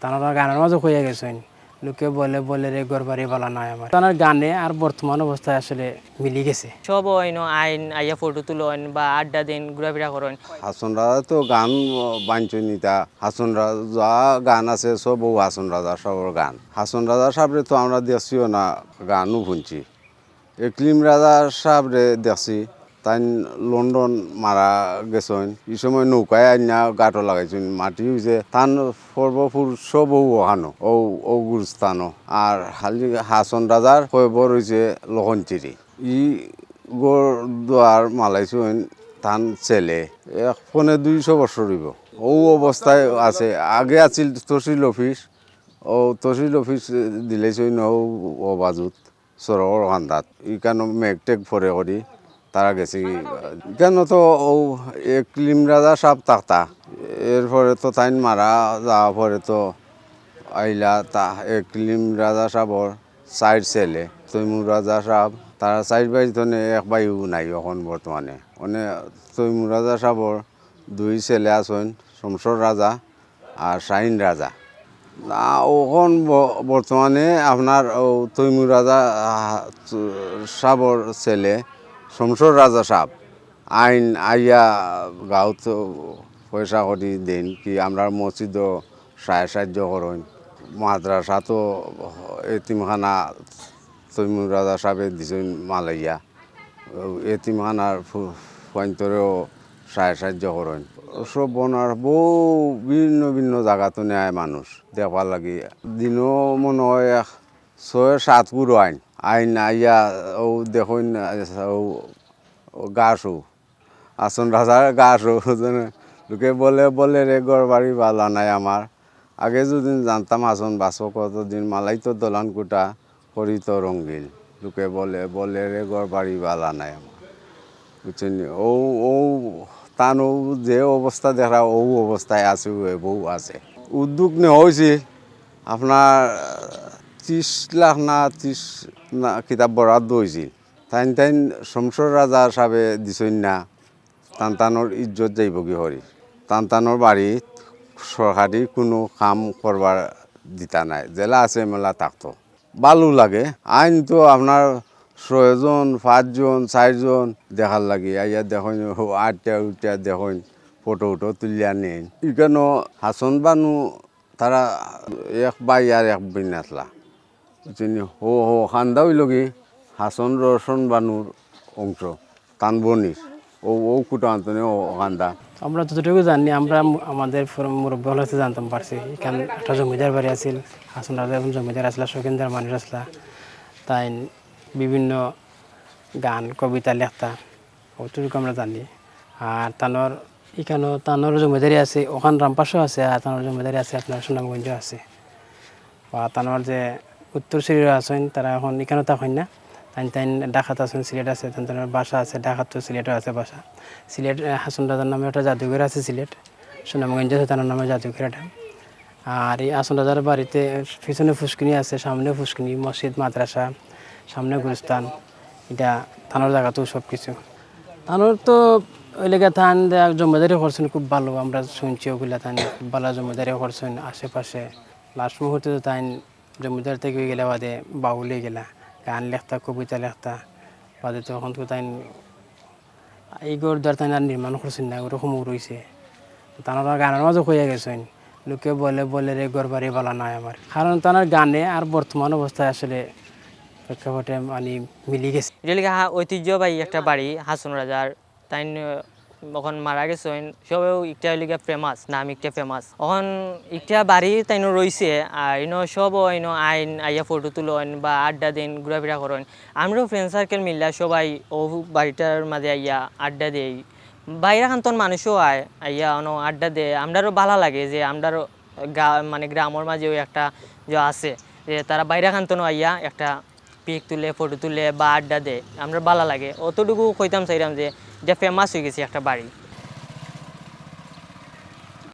তারা গানের মাঝে হয়ে গেছেন লোকে বলে বলে রে ঘর বাড়ি বলা নয় আমার তার গানে আর বর্তমান অবস্থায় আসলে মিলি গেছে সব আইন আইয়া ফটো তুলেন বা আড্ডা দিন ঘোরাফেরা করেন। হাসন রাজা তো গান বাঞ্ছনিতা হাসন রাজা গান আছে সব হাসন রাজা সবর গান হাসন রাজা সাবরে তো আমরা দেখছিও না গানও শুনছি একলিম রাজা সাবরে দেখছি তাই লন্ডন মারা গেছেন এই সময় নৌকায় আইনা গাটো লাগাইছেন মাটি হয়েছে তান সর্বপুর সব ওখানো ও গুরুস্থানো আর হালি হাসন রাজার কয়বর হয়েছে লখনচিরি ই গোর দোয়ার মালাইছেন তান ছেলে 150-200 বছর হইব ও অবস্থায় আছে আগে আছিল তহসিল অফিস ও তহসিল অফিস দিলেছেন ও বাজুত সরর খান্দাত ইকানো মেঘটেক ফরে করি তারা গেছে কেন তো ও একলিম রাজা সাপ তাকতা এরপরে তো তাইন মারা যাওয়া পরে তো আইলা তা একলিম রাজা সাবর চার ছেলে তৈমুর রাজা সাহ তারা চার বাইশ ধনে এক বাইও নাই এখন বর্তমানে মানে তৈমুর রাজা সাবর 2 ছেলে আছেন শমশর রাজা আর শাহিন রাজা না ওখন বর্তমানে আপনার ও তৈমুর রাজা সাবর ছেলে শমশর রাজা সাহ আইন আইয়া গাঁত পয়সা করি দেন কি আমরা মসজিদও সাহায্য করেন মাদ্রাসা তো এতিমখানা তৈমুর রাজা সাহেব দিছেন মালাইয়া এতিমখানার পয়েন্টরেও সাহায্য করেন সব বনার বহু ভিন্ন ভিন্ন জায়গাতো নেয় মানুষ দেখবার লাগি দিনও মনে হয় 6-7 গুরু আইন আইন আইয়া ও দেখুন ও গাছও আসন রাজার গাছও লোকে বলে বলে রে ঘর বাড়ি বালা নাই আমার আগে যদি জানতাম আসন বাসো কতদিন মালাই তো দলান কুটা করি তো রঙ্গিল লোকে বলে বলে রে ঘর বাড়ি বালা নাই আমার বুঝছেন ও ও তান ও যে অবস্থা দেখা ও অবস্থায় আছে বউ আছে উদ্যোগ নেওয়া হয়েছে আপনার 30 লাখ না 30 না কিতাব বরাদ্দ হয়েছিল তাইন তাইন শমশর রাজা সাহেবে দিছেন না তানতানোর ইজ্জত যাইব কি হরি তানতানোর বাড়িত সরকারি কোনো কাম করবার দিতা নাই জেলা আছে মেলা থাকতো ভালো লাগে আইন তো আপনার 6 জন 5 জন 4 জন দেখার লাগে আইয়া দেখুন 8টা দেখুন ফটো তুলিয়া নেন এখানে হাসন বানু তারা এক বাই আর এক বিন আসলা বুঝছেন হো খান্দা হইল কি হাসন রসন বানুর অংশ তানবনির ও কুটা আন্তনে ও খান্দা আমরা যতটুকু জানি আমরা আমাদের মুরব্বী হলে জানতাম পারছি এখানে একটা জমিদার বাড়ি আছিল হাসন রাজা এবং জমিদার আসলা শৌখিনদার মানুষ আসলা তাই বিভিন্ন গান কবিতা লেখতা অতটুকু আমরা জানি আর তানোর এখানেও তানোর জমিদারি আছে ওখান রামপাশও আছে আর তানোর জমিদারি আছে আপনার সুনামগঞ্জ আছে বা তানোর যে উত্তর সিরিয়া আছেন তারা এখন এখানেও থাকেন না তাই তাই ঢাকাত আছেন সিলেট আছে তাদের বাসা আছে ঢাকাত তো সিলেটও আছে বাসা সিলেট হাসন রাজার নামে একটা জাদুঘর আছে সিলেট সুনামগঞ্জ আছে তার নামে জাদুঘর এটা আর এই হাসন রাজার বাড়িতে পিছনে ফুসকিনি আছে সামনে ফুসকিনি মসজিদ মাদ্রাসা সামনে গুরুস্থান এটা থানোর জায়গাতেও সব কিছু থানোর তো ওই লেগে থান জমিদারি করছেন খুব ভালো আমরা শুনছি ওগুলা থান খুব ভালো জমিদারি করছেন আশেপাশে লাস্ট মুহূর্তে তো তাই জমিদার থেকে গেলে বাদে বাউলে গেলা গান লেখতা কবিতা লেখতা বাদে তখন তো তাই এই গড়দার তাই আর নির্মাণ করছেন না ওরকম রয়েছে তারা গানের মাঝে হয়ে গেছেন লোকে বলে বলে রে ঘর বাড়ি বলা নয় আমার কারণ তার গানে আর বর্তমান অবস্থায় আসলে প্রেক্ষাপটে মানে মিলি গেছে যেগুলি ঐতিহ্যবাহী একটা বাড়ি হাসন রাজার তাই এখন মারা গেছেন সবেও একটা লিগা ফেমাস নাম একটা ফেমাস এখন একটা বাড়ি তাই রয়েছে আর সব আইন আইয়া ফটো তুলেন বা আড্ডা দিন ঘোরাফেরা করেন আমরাও ফ্রেন্ড সার্কেল মিললা সবাই ও বাড়িটার মাঝে আইয়া আড্ডা দেই বাইরে খান্তন মানুষও আইয়া আড্ডা দেয় আমরারও ভালো লাগে যে আমরারও মানে গ্রামের মাঝেও একটা যে আছে যে তারা বাইরে খান্তনও আইয়া একটা পিক তুলে ফটো তুলে বা আড্ডা দেয় আমরা ভালো লাগে অতটুকু কইতাম চাইলাম যে এটা ফেমাস হয়ে গেছে একটা বাড়ি।